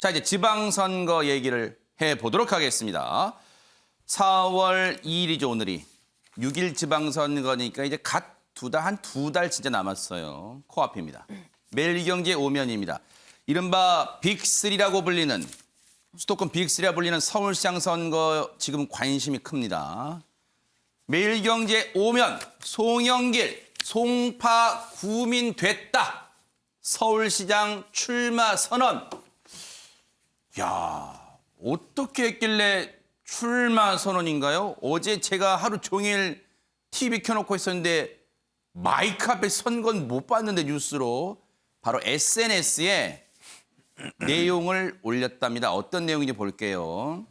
자, 이제 지방선거 얘기를 해보도록 하겠습니다. 4월 2일이죠, 오늘이. 6일 지방선거니까 이제 한 두 달 진짜 남았어요. 코앞입니다. 매일경제 오면입니다. 이른바 빅3라고 불리는, 수도권 빅3라 불리는 서울시장 선거 지금 관심이 큽니다. 매일경제 오면, 송영길, 송파 구민 됐다. 서울시장 출마 선언. 야, 어떻게 했길래 출마 선언인가요? 어제 제가 하루 종일 TV 켜놓고 있었는데 마이크 앞에 선 건 못 봤는데 뉴스로 바로 SNS에 내용을 올렸답니다. 어떤 내용인지 볼게요.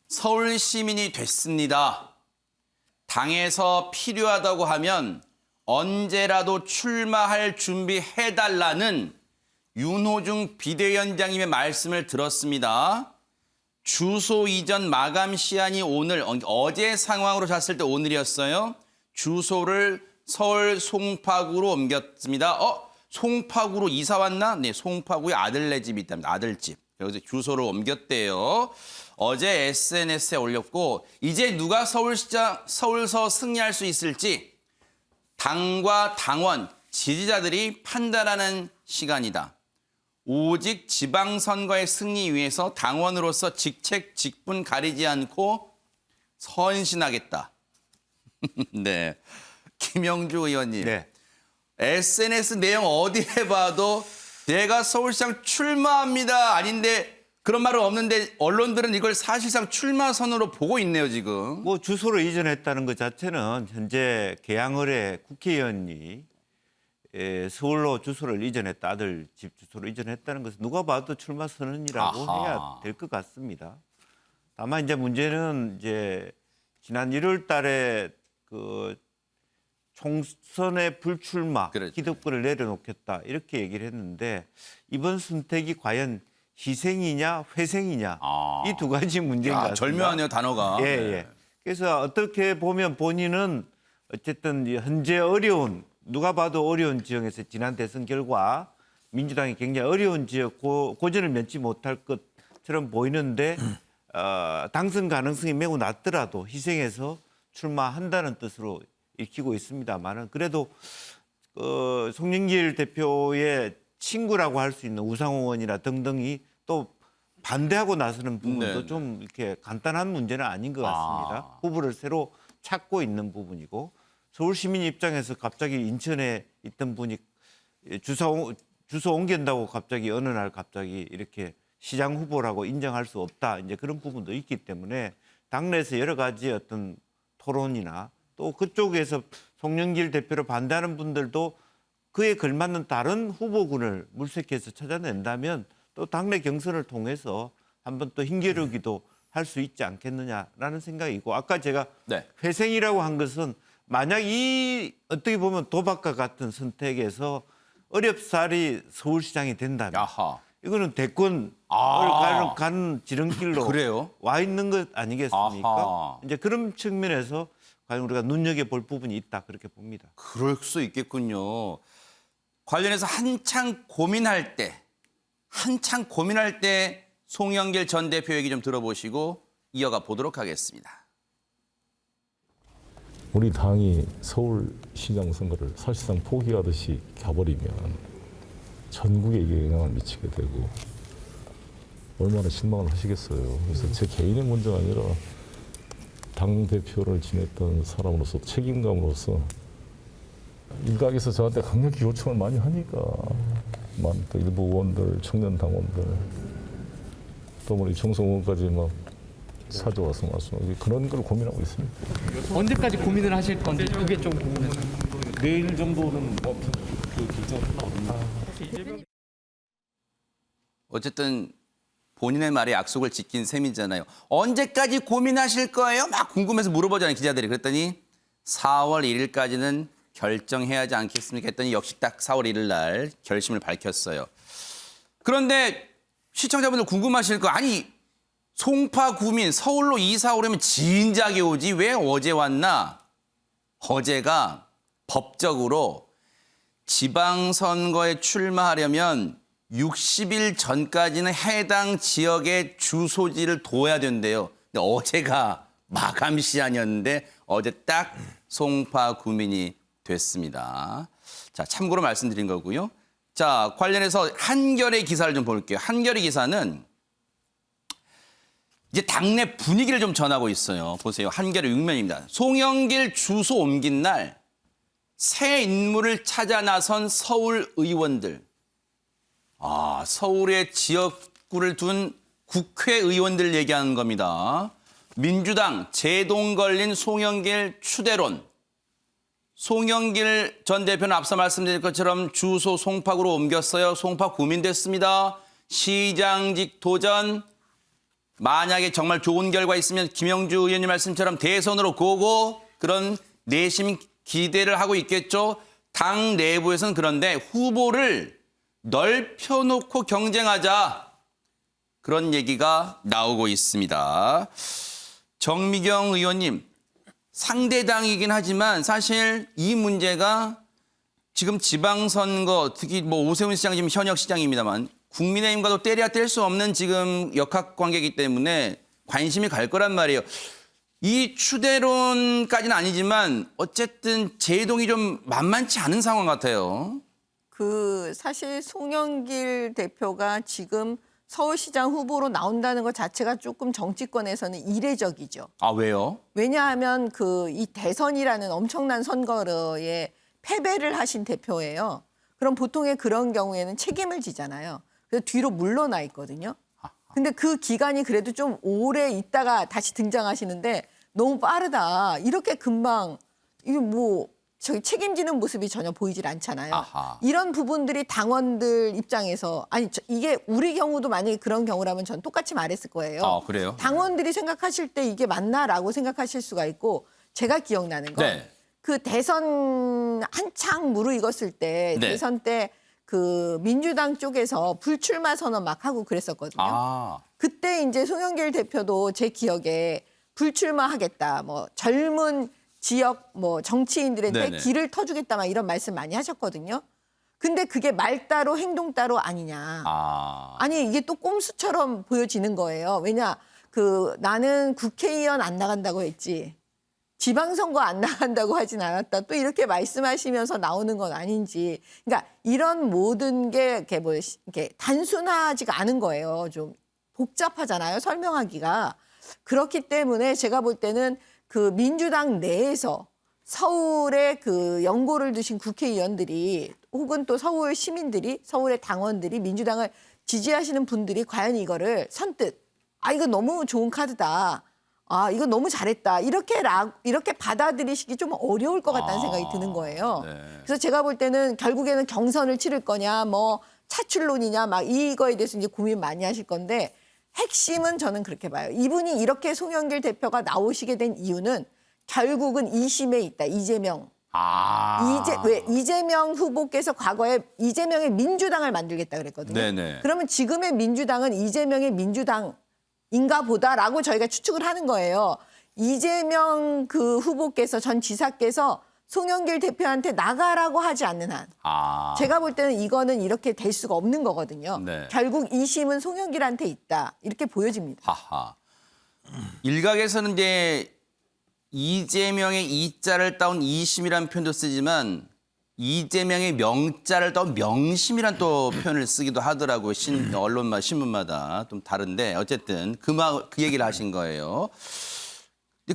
서울 시민이 됐습니다. 당에서 필요하다고 하면 언제라도 출마할 준비해달라는 윤호중 비대위원장님의 말씀을 들었습니다. 주소 이전 마감 시한이 오늘, 어제 상황으로 잤을 때 오늘이었어요. 주소를 서울 송파구로 옮겼습니다. 송파구로 이사 왔나? 네, 송파구에 아들네 집이 있답니다. 아들집. 여기서 주소를 옮겼대요. 어제 SNS에 올렸고, 이제 누가 서울서 승리할 수 있을지 당과 당원, 지지자들이 판단하는 시간이다. 오직 지방선거의 승리 위해서 당원으로서 직책, 직분 가리지 않고 선신하겠다. 네, 김영주 의원님. 네. SNS 내용 어디에 봐도 내가 서울시장 출마합니다. 아닌데 그런 말은 없는데 언론들은 이걸 사실상 출마 선언으로 보고 있네요, 지금. 뭐 주소를 이전했다는 것 자체는 현재 계양을의 국회의원이 서울로 주소를 이전했다, 아들 집 주소를 이전했다는 것은 누가 봐도 출마 선언이라고 아하. 해야 될 것 같습니다. 다만 이제 문제는 이제 지난 1월 달에 그 총선의 불출마, 그렇죠. 기득권을 내려놓겠다 이렇게 얘기를 했는데 이번 선택이 과연 희생이냐 회생이냐 이 두 가지 문제인 것 같습니다. 절묘하네요, 단어가. 예, 예. 그래서 어떻게 보면 본인은 어쨌든 현재 어려운, 누가 봐도 어려운 지역에서 지난 대선 결과 민주당이 굉장히 어려운 지역 고전을 면치 못할 것처럼 보이는데 당선 가능성이 매우 낮더라도 희생해서 출마한다는 뜻으로 읽히고 있습니다만은 그래도 송영길 대표의 친구라고 할 수 있는 우상호 의원이나 등등이 또 반대하고 나서는 부분도 네. 좀 이렇게 간단한 문제는 아닌 것 같습니다. 후보를 새로 찾고 있는 부분이고 서울 시민 입장에서 갑자기 인천에 있던 분이 주소 옮긴다고 갑자기 어느 날 갑자기 이렇게 시장 후보라고 인정할 수 없다. 이제 그런 부분도 있기 때문에 당내에서 여러 가지 어떤 토론이나 또 그쪽에서 송영길 대표를 반대하는 분들도 그에 걸맞는 다른 후보군을 물색해서 찾아낸다면 또 당내 경선을 통해서 한번 또 힘겨루기도 할 수 있지 않겠느냐라는 생각이고 아까 제가 네. 회생이라고 한 것은 만약 이 어떻게 보면 도박과 같은 선택에서 어렵사리 서울시장이 된다면 야하. 이거는 대권을 가는 지름길로 그래요? 와 있는 것 아니겠습니까? 아하. 이제 그런 측면에서 과연 우리가 눈여겨볼 부분이 있다 그렇게 봅니다. 그럴 수 있겠군요. 관련해서 한창 고민할 때 송영길 전 대표 얘기 좀 들어보시고 이어가 보도록 하겠습니다. 우리 당이 서울시장 선거를 사실상 포기하듯이 가버리면 전국에 이게 영향을 미치게 되고 얼마나 실망을 하시겠어요. 그래서 제 개인의 문제가 아니라 당대표를 지냈던 사람으로서 책임감으로서 일각에서 저한테 강력히 요청을 많이 하니까 또 일부 의원들, 청년 당원들 또 우리 정성 의원까지 막 찾아와서 말씀하고 그런 걸 고민하고 있습니다. 언제까지 고민을 하실 건지 그게 좀 궁금해서. 내일 정도는 그 결정을 하거든요. 어쨌든 본인의 말에 약속을 지킨 셈이잖아요. 언제까지 고민하실 거예요? 막 궁금해서 물어보잖아요, 기자들이. 그랬더니 4월 1일까지는 결정해야 하지 않겠습니까? 했더니 역시 딱 4월 1일 날 결심을 밝혔어요. 그런데 시청자분들 궁금하실 거 아니 송파 구민 서울로 이사 오려면 진작에 오지 왜 어제 왔나? 어제가 법적으로 지방선거에 출마하려면 60일 전까지는 해당 지역의 주소지를 둬야 된대요. 근데 어제가 마감 시한이었는데 어제 딱 송파 구민이 됐습니다. 자, 참고로 말씀드린 거고요. 자, 관련해서 한겨레 기사를 좀 볼게요. 한겨레 기사는 이제 당내 분위기를 좀 전하고 있어요. 보세요. 한겨레 6면입니다. 송영길 주소 옮긴 날 새 인물을 찾아 나선 서울 의원들. 서울의 지역구를 둔 국회의원들 얘기하는 겁니다. 민주당 제동 걸린 송영길 추대론. 송영길 전 대표는 앞서 말씀드린 것처럼 주소 송파구로 옮겼어요. 송파 구민 됐습니다. 시장직 도전. 만약에 정말 좋은 결과 있으면 김영주 의원님 말씀처럼 대선으로 고고 그런 내심 기대를 하고 있겠죠. 당 내부에서는 그런데 후보를 넓혀놓고 경쟁하자. 그런 얘기가 나오고 있습니다. 정미경 의원님, 상대당이긴 하지만 사실 이 문제가 지금 지방선거, 특히 뭐 오세훈 시장 지금 현역 시장입니다만 국민의힘과도 때려야 뗄 수 없는 지금 역학관계이기 때문에 관심이 갈 거란 말이에요. 이 추대론까지는 아니지만 어쨌든 제동이 좀 만만치 않은 상황 같아요. 사실 송영길 대표가 지금 서울시장 후보로 나온다는 것 자체가 조금 정치권에서는 이례적이죠. 아, 왜요? 왜냐하면 이 대선이라는 엄청난 선거에 패배를 하신 대표예요. 그럼 보통의 그런 경우에는 책임을 지잖아요. 그래서 뒤로 물러나 있거든요. 근데 그 기간이 그래도 좀 오래 있다가 다시 등장하시는데 너무 빠르다. 이렇게 금방 이게 저기 책임지는 모습이 전혀 보이질 않잖아요. 아하. 이런 부분들이 당원들 입장에서 이게 우리 경우도 만약에 그런 경우라면 전 똑같이 말했을 거예요. 그래요? 당원들이 생각하실 때 이게 맞나라고 생각하실 수가 있고 제가 기억나는 건 네. 그 대선 한창 무르익었을 때 네. 대선 때 그 민주당 쪽에서 불출마 선언 막 하고 그랬었거든요. 그때 이제 송영길 대표도 제 기억에 불출마하겠다. 젊은 지역 정치인들한테 네네. 길을 터주겠다 막 이런 말씀 많이 하셨거든요. 근데 그게 말 따로 행동 따로 아니냐. 아니 이게 또 꼼수처럼 보여지는 거예요. 왜냐 나는 국회의원 안 나간다고 했지. 지방선거 안 나간다고 하진 않았다. 또 이렇게 말씀하시면서 나오는 건 아닌지. 그러니까 이런 모든 게 이렇게 단순하지가 않은 거예요. 좀 복잡하잖아요. 설명하기가. 그렇기 때문에 제가 볼 때는 그 민주당 내에서 서울에 그 연고를 두신 국회의원들이 혹은 또 서울 시민들이 서울의 당원들이 민주당을 지지하시는 분들이 과연 이거를 선뜻 이거 너무 좋은 카드다. 이거 너무 잘했다. 이렇게 받아들이시기 좀 어려울 것 같다는 생각이 드는 거예요. 네. 그래서 제가 볼 때는 결국에는 경선을 치를 거냐, 차출론이냐, 막 이거에 대해서 이제 고민 많이 하실 건데 핵심은 저는 그렇게 봐요. 이분이 이렇게 송영길 대표가 나오시게 된 이유는 결국은 2심에 있다. 이재명. 이재명 후보께서 과거에 이재명의 민주당을 만들겠다 그랬거든요. 네네. 그러면 지금의 민주당은 이재명의 민주당인가 보다라고 저희가 추측을 하는 거예요. 이재명 그 후보께서 전 지사께서 송영길 대표한테 나가라고 하지 않는 한 제가 볼 때는 이거는 이렇게 될 수가 없는 거거든요. 네. 결국 2심은 송영길한테 있다. 이렇게 보여집니다. 일각에서는 이제 이재명의 이자를 따온 이심이라는 표현도 쓰지만 이재명의 명자를 따온 명심이란 또 표현을 쓰기도 하더라고요. 언론마다 신문마다 좀 다른데 어쨌든 그 얘기를 하신 거예요.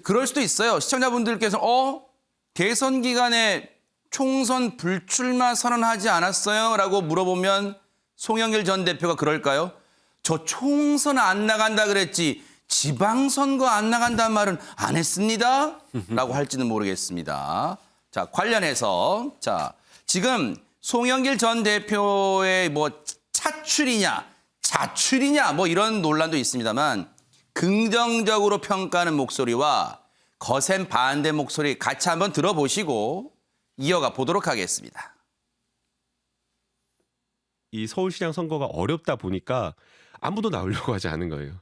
그럴 수도 있어요. 시청자분들께서 대선 기간에 총선 불출마 선언하지 않았어요? 라고 물어보면 송영길 전 대표가 그럴까요? 저 총선 안 나간다 그랬지 지방선거 안 나간다는 말은 안 했습니다. 라고 할지는 모르겠습니다. 자, 관련해서 지금 송영길 전 대표의 차출이냐 자출이냐 이런 논란도 있습니다만 긍정적으로 평가하는 목소리와 거센 반대 목소리 같이 한번 들어보시고 이어가 보도록 하겠습니다. 이 서울시장 선거가 어렵다 보니까 아무도 나오려고 하지 않은 거예요.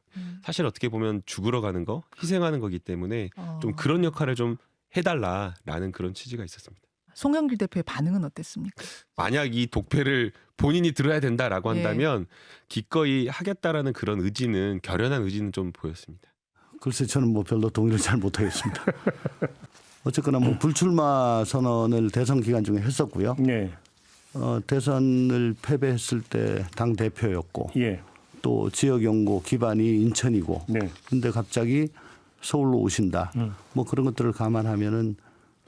사실 어떻게 보면 죽으러 가는 거, 희생하는 거기 때문에 좀 그런 역할을 좀 해달라라는 그런 취지가 있었습니다. 송영길 대표의 반응은 어땠습니까? 만약 이 독패를 본인이 들어야 된다라고 예. 한다면 기꺼이 하겠다라는 그런 의지는 결연한 의지는 좀 보였습니다. 글쎄 저는 뭐 별로 동의를 잘 못하겠습니다. 어쨌거나 뭐 불출마 선언을 대선 기간 중에 했었고요. 네. 대선을 패배했을 때 당 대표였고 예. 또 지역 연고 기반이 인천이고. 네. 근데 갑자기 서울로 오신다. 뭐 그런 것들을 감안하면은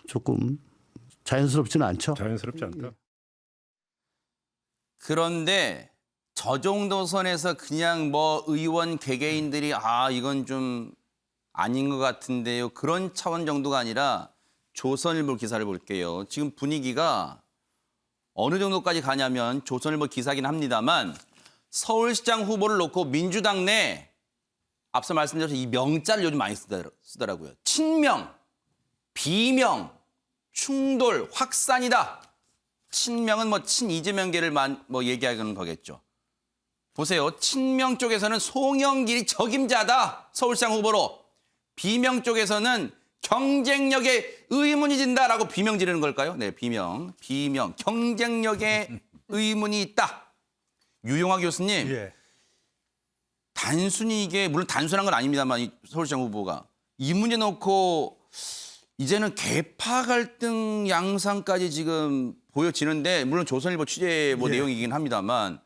조금 자연스럽지는 않죠. 자연스럽지 않다. 그런데 저 정도 선에서 그냥 뭐 의원 개개인들이 이건 좀 아닌 것 같은데요. 그런 차원 정도가 아니라 조선일보 기사를 볼게요. 지금 분위기가 어느 정도까지 가냐면 조선일보 기사긴 합니다만 서울시장 후보를 놓고 민주당 내 앞서 말씀드린 이 명자를 요즘 많이 쓰더라고요. 친명, 비명, 충돌, 확산이다. 친명은 뭐 친이재명계를 뭐 얘기하는 거겠죠. 보세요. 친명 쪽에서는 송영길이 적임자다. 서울시장 후보로. 비명 쪽에서는 경쟁력에 의문이 진다라고 비명 지르는 걸까요? 네, 비명. 경쟁력에 의문이 있다. 유용하 교수님. 예. 단순히 이게 물론 단순한 건 아닙니다만 이 서울시장 후보가 이 문제 놓고 이제는 계파 갈등 양상까지 지금 보여지는데 물론 조선일보 취재 뭐 예. 내용이긴 합니다만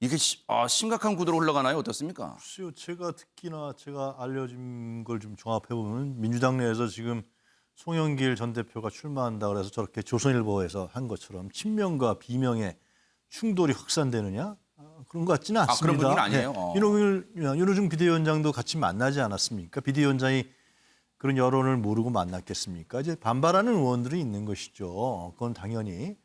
이게 심각한 구도로 흘러가나요? 어떻습니까? 글쎄요, 제가 특히나 제가 알려진 걸 좀 종합해 보면 민주당 내에서 지금 송영길 전 대표가 출마한다 그래서 저렇게 조선일보에서 한 것처럼 친명과 비명의 충돌이 확산되느냐 그런 것 같지는 않습니다. 그런 분위기는 아니에요. 윤호중 비대위원장도 같이 만나지 않았습니까? 비대위원장이 그런 여론을 모르고 만났겠습니까? 이제 반발하는 의원들이 있는 것이죠. 그건 당연히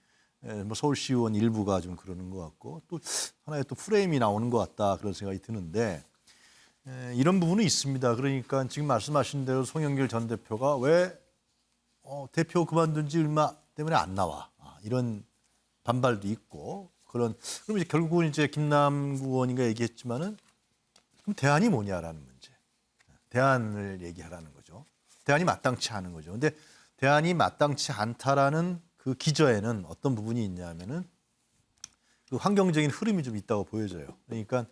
뭐 서울시 의원 일부가 좀 그러는 것 같고 또 하나의 또 프레임이 나오는 것 같다 그런 생각이 드는데 이런 부분은 있습니다. 그러니까 지금 말씀하신 대로 송영길 전 대표가 왜 대표 그만둔 지 얼마 때문에 안 나와 이런 반발도 있고 그럼 이제 결국은 이제 김남구 의원인가 얘기했지만은 그럼 대안이 뭐냐라는 문제. 대안을 얘기하라는 거죠. 대안이 마땅치 않은 거죠. 근데 대안이 마땅치 않다라는 그 기저에는 어떤 부분이 있냐면은 그 환경적인 흐름이 좀 있다고 보여져요. 그러니까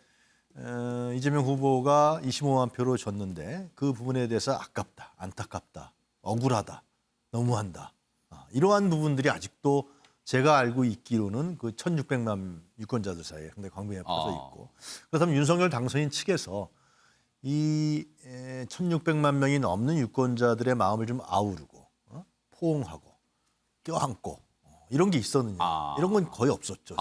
이재명 후보가 25만 표로 졌는데 그 부분에 대해서 아깝다, 안타깝다, 억울하다, 너무한다. 이러한 부분들이 아직도 제가 알고 있기로는 그 1,600만 유권자들 사이에 상당히 광범위에 퍼져 있고 그렇다면 윤석열 당선인 측에서 이 1,600만 명이 넘는 유권자들의 마음을 좀 아우르고 포옹하고 껴안고 이런 게 있었느냐. 이런 건 거의 없었죠.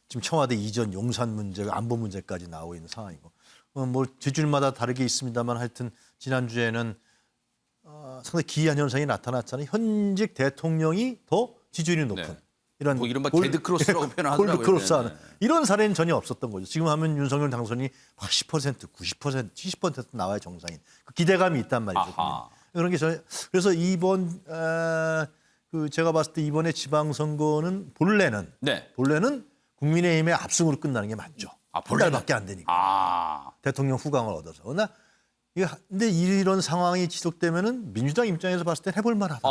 지금 청와대 이전 용산 문제, 안보 문제까지 나오고 있는 상황이고 뭐 지줄마다 다르게 있습니다만 하여튼 지난주에는 상당히 기이한 현상이 나타났잖아요. 현직 대통령이 더 지지율이 높은 네. 이런 뭐 이른바 데드크로스라고 표현하더라고요. 골드크로스 하는 네. 이런 사례는 전혀 없었던 거죠. 지금 하면 윤석열 당선이 80%, 90%, 70% 나와야 정상인 그 기대감이 있단 말이죠. 그런 게 그래서 이번 그 제가 봤을 때 이번에 지방선거는 본래는 국민의힘의 압승으로 끝나는 게 맞죠. 한 달밖에 안 되니까 대통령 후광을 얻어서. 근데 이런 상황이 지속되면은 민주당 입장에서 봤을 때 해볼 만하다.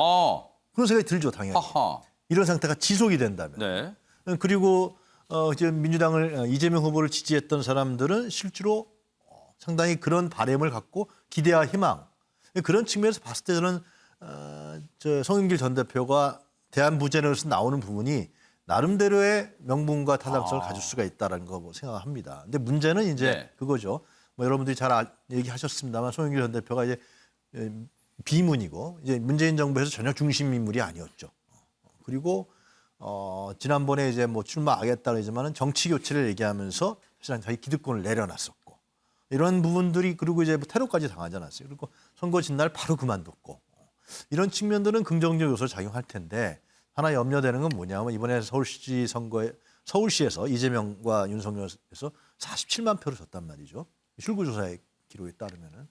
그런 생각이 들죠, 당연히. 이런 상태가 지속이 된다면. 네. 그리고 이제 민주당을 이재명 후보를 지지했던 사람들은 실제로 상당히 그런 바람을 갖고 기대와 희망 그런 측면에서 봤을 때 저는 저 송영길 전 대표가 대한부제로서 나오는 부분이 나름대로의 명분과 타당성을 가질 수가 있다라는 거 생각합니다. 근데 문제는 이제 그거죠. 뭐 여러분들이 잘 얘기하셨습니다만 송영길 전 대표가 이제 비문이고 이제 문재인 정부에서 전혀 중심 인물이 아니었죠. 그리고 지난번에 이제 뭐 출마하겠다 그러지만은 정치 교체를 얘기하면서 사실상 자기 기득권을 내려놨었고 이런 부분들이 그리고 이제 뭐 테러까지 당하지 않았어요. 그리고 선거 진날 바로 그만뒀고 이런 측면들은 긍정적 요소를 작용할 텐데 하나 염려되는 건 뭐냐면 이번에 서울시 선거에 서울시에서 이재명과 윤석열에서 47만 표를 줬단 말이죠. 출구조사의 기록에 따르면은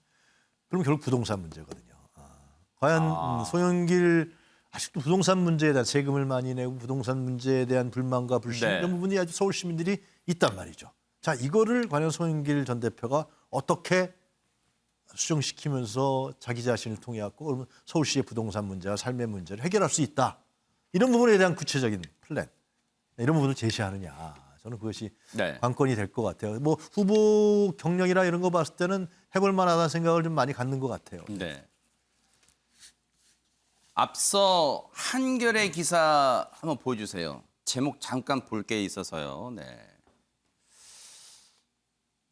그럼 결국 부동산 문제거든요. 과연 송영길 아직도 부동산 문제에 대한 세금을 많이 내고 부동산 문제에 대한 불만과 불신 이런 부분이 아주 서울 시민들이 있단 말이죠. 자, 이거를 과연 송영길 전 대표가 어떻게 수정시키면서 자기 자신을 통해 갖고 그러면 서울시의 부동산 문제와 삶의 문제를 해결할 수 있다. 이런 부분에 대한 구체적인 플랜 이런 부분을 제시하느냐. 저는 그것이 네. 관건이 될 것 같아요. 뭐 후보 경력이나 이런 거 봤을 때는 해볼 만하다는 생각을 좀 많이 갖는 것 같아요. 네. 앞서 한겨레 기사 한번 보여주세요. 제목 잠깐 볼 게 있어서요. 네.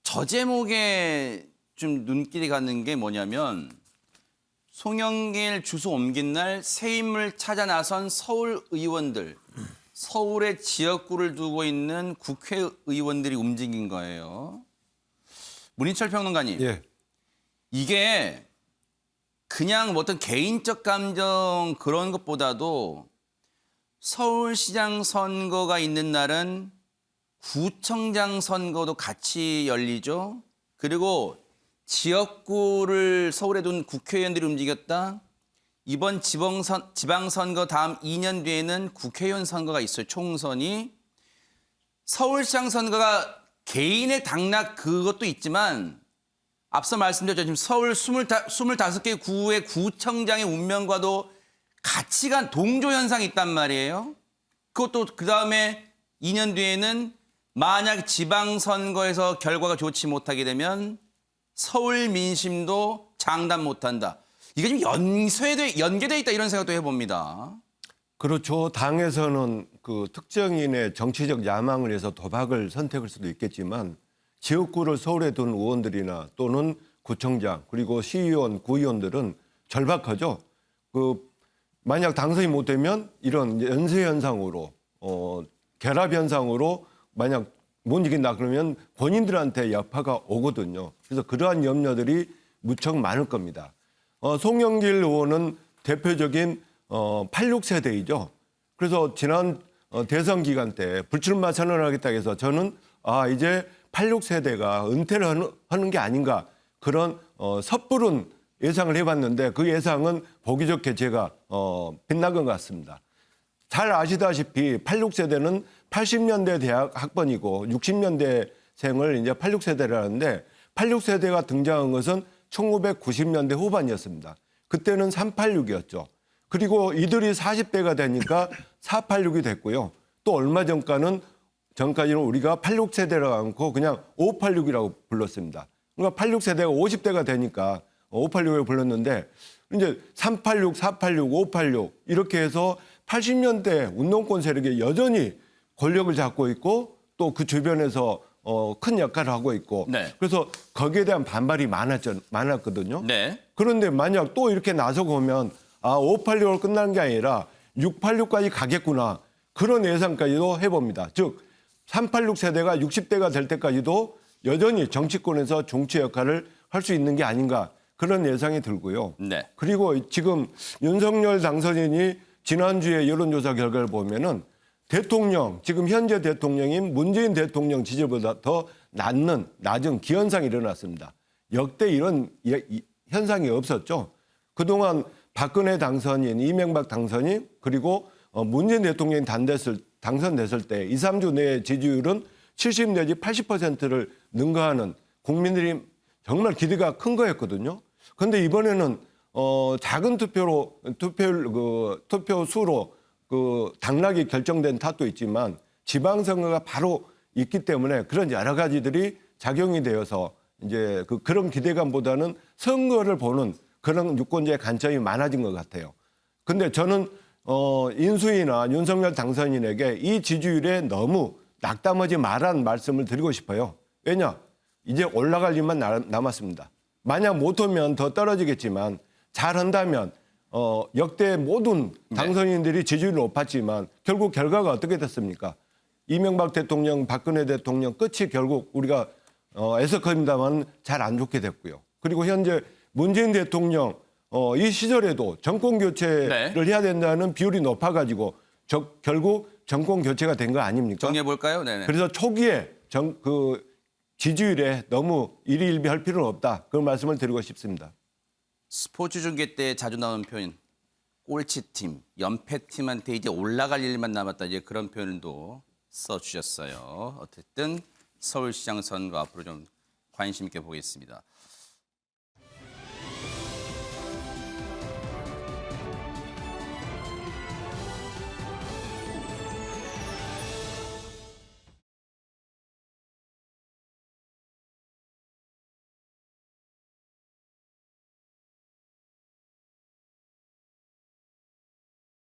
저 제목에 좀 눈길이 가는 게 뭐냐면 송영길 주소 옮긴 날 새 인물 찾아 나선 서울 의원들. 서울의 지역구를 두고 있는 국회의원들이 움직인 거예요. 문인철 평론가님. 예. 이게 그냥 뭐 어떤 개인적 감정 그런 것보다도 서울시장 선거가 있는 날은 구청장 선거도 같이 열리죠. 그리고 지역구를 서울에 둔 국회의원들이 움직였다. 이번 지방선거 다음 2년 뒤에는 국회의원 선거가 있어요. 총선이. 서울시장 선거가 개인의 당락 그것도 있지만 앞서 말씀드렸죠. 지금 서울 25개 구의 구청장의 운명과도 같이 간 동조 현상이 있단 말이에요. 그것도 그다음에 2년 뒤에는 만약 지방선거에서 결과가 좋지 못하게 되면 서울 민심도 장담 못한다. 이게 지금 연계돼 있다 이런 생각도 해봅니다. 그렇죠. 당에서는 그 특정인의 정치적 야망을 해서 도박을 선택할 수도 있겠지만 지역구를 서울에 둔 의원들이나 또는 구청장 그리고 시의원, 구의원들은 절박하죠. 그 만약 당선이 못 되면 이런 연쇄 현상으로 결합 현상으로 만약 못 이긴다 그러면 본인들한테 여파가 오거든요. 그래서 그러한 염려들이 무척 많을 겁니다. 송영길 의원은 대표적인 86세대이죠. 그래서 지난 대선 기간 때 불출마 선언을 하겠다고 해서 저는 이제 86세대가 은퇴를 하는 게 아닌가 그런 섣부른 예상을 해봤는데 그 예상은 보기 좋게 제가 빗나간 것 같습니다. 잘 아시다시피 86세대는 80년대 대학 학번이고 60년대생을 이제 86세대라는데 86세대가 등장한 것은 1990년대 후반이었습니다. 그때는 386이었죠. 그리고 이들이 40대가 되니까 486이 됐고요. 또 얼마 전까지는 우리가 86세대라고 않고 그냥 586이라고 불렀습니다. 그러니까 86세대가 50대가 되니까 586이라고 불렀는데 이제 386, 486, 586 이렇게 해서 80년대 운동권 세력이 여전히 권력을 잡고 있고 또 그 주변에서 큰 역할을 하고 있고 네. 그래서 거기에 대한 반발이 많았거든요. 네. 그런데 만약 또 이렇게 나서고 오면 586으로 끝나는 게 아니라 686까지 가겠구나 그런 예상까지도 해봅니다. 즉 386 세대가 60대가 될 때까지도 여전히 정치권에서 정치 역할을 할 수 있는 게 아닌가 그런 예상이 들고요. 네. 그리고 지금 윤석열 당선인이 지난주에 여론조사 결과를 보면은 대통령, 지금 현재 대통령인 문재인 대통령 지지율보다 더 낮은 기현상이 일어났습니다. 역대 이런 현상이 없었죠. 그동안 박근혜 당선인, 이명박 당선인, 그리고 문재인 대통령이 당선됐을 때 2, 3주 내에 지지율은 70 내지 80%를 능가하는 국민들이 정말 기대가 큰 거였거든요. 그런데 이번에는 작은 투표 수로 그 당락이 결정된 탓도 있지만 지방선거가 바로 있기 때문에 그런 여러 가지들이 작용이 되어서 이제 그런 기대감보다는 선거를 보는 그런 유권자의 관점이 많아진 것 같아요. 근데 저는 인수위나 윤석열 당선인에게 이 지지율에 너무 낙담하지 말라는 말씀을 드리고 싶어요. 왜냐? 이제 올라갈 일만 남았습니다. 만약 못하면 더 떨어지겠지만 잘한다면 역대 모든 당선인들이 지지율을 높았지만 결국 결과가 어떻게 됐습니까? 이명박 대통령, 박근혜 대통령 끝이 결국 우리가 애석합니다만 잘 안 좋게 됐고요. 그리고 현재 문재인 대통령 이 시절에도 정권 교체를 해야 된다는 비율이 높아가지고 결국 정권 교체가 된 거 아닙니까? 정리해 볼까요? 네네. 그래서 초기에 지지율에 너무 일희일비할 필요는 없다. 그런 말씀을 드리고 싶습니다. 스포츠 중계 때 자주 나오는 표현, 꼴찌팀, 연패팀한테 이제 올라갈 일만 남았다. 이제 그런 표현도 써주셨어요. 어쨌든 서울시장 선거 앞으로 좀 관심 있게 보겠습니다.